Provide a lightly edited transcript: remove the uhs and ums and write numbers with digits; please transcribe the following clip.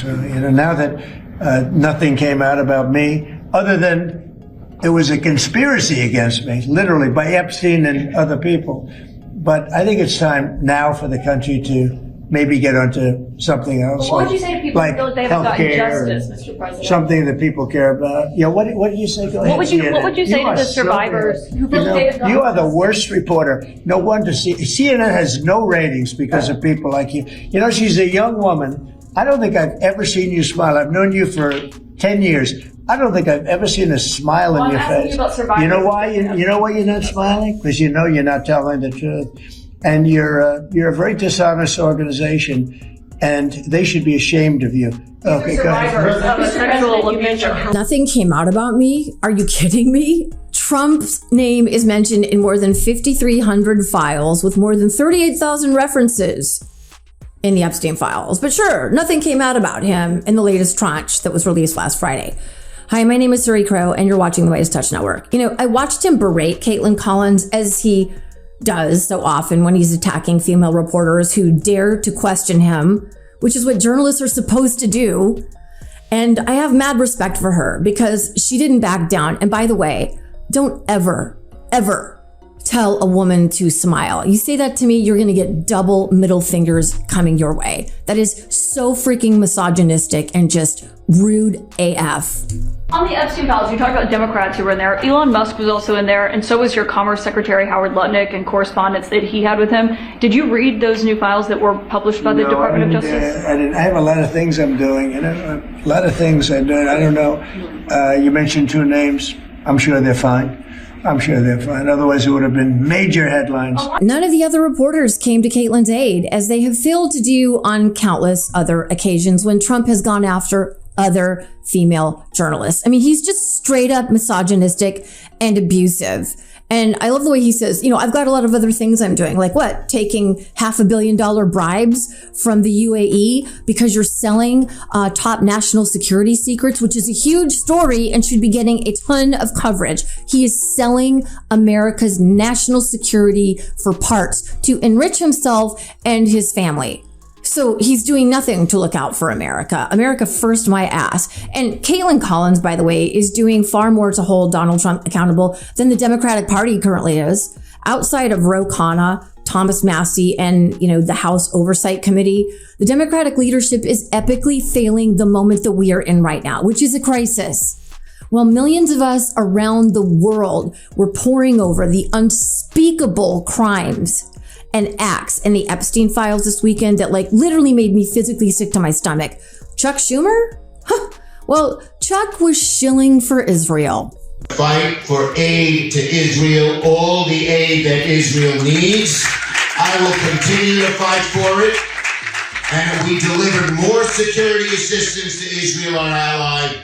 now that nothing came out about me, other than it was a conspiracy against me, literally, by Epstein and other people. But I think it's time now for the country to maybe get onto something else. What would you say to people who feel like they haven't gotten justice, Mr. President? Something that people care about. What did you say? Go ahead. What would you say to the survivors who feel like they have gotten You are the worst reporter. No wonder CNN has no ratings because of people like you. She's a young woman. I don't think I've ever seen you smile. I've known you for 10 years. I don't think I've ever seen a smile in your face. You know why? You know why you're not smiling? Because you know you're not telling the truth. And you're a very dishonest organization, and they should be ashamed of you. Okay, go ahead. Nothing came out about me. Are you kidding me? Trump's name is mentioned in more than 5,300 files with more than 38,000 references in the Epstein files. But sure, nothing came out about him in the latest tranche that was released last Friday. Hi, my name is Suri Crow, and you're watching the Midas Touch Network. I watched him berate Caitlin Collins as he does so often when he's attacking female reporters who dare to question him, which is what journalists are supposed to do. And I have mad respect for her because she didn't back down. And by the way, don't ever, ever tell a woman to smile. You say that to me, you're going to get double middle fingers coming your way. That is so freaking misogynistic and just rude AF. On the Epstein files, you talked about Democrats who were in there. Elon Musk was also in there, and so was your Commerce Secretary Howard Lutnick and correspondence that he had with him. Did you read those new files that were published by the Department of Justice? I didn't. I have a lot of things I'm doing, a lot of things I'm doing. I don't know. You mentioned two names. I'm sure they're fine. Otherwise, it would have been major headlines. None of the other reporters came to Caitlin's aid, as they have failed to do on countless other occasions when Trump has gone after other female journalists. I mean, he's just straight up misogynistic and abusive. And I love the way he says, I've got a lot of other things I'm doing. Like what? Taking $500 million bribes from the UAE because you're selling top national security secrets, which is a huge story and should be getting a ton of coverage. He is selling America's national security for parts to enrich himself and his family. So he's doing nothing to look out for America. America first, my ass. And Caitlin Collins, by the way, is doing far more to hold Donald Trump accountable than the Democratic Party currently is. Outside of Ro Khanna, Thomas Massie, and, the House Oversight Committee, the Democratic leadership is epically failing the moment that we are in right now, which is a crisis. While millions of us around the world were poring over the unspeakable crimes and acts in the Epstein files this weekend that literally made me physically sick to my stomach. Chuck Schumer? Well, Chuck was shilling for Israel. Fight for aid to Israel, all the aid that Israel needs. I will continue to fight for it. And we delivered more security assistance to Israel, our ally.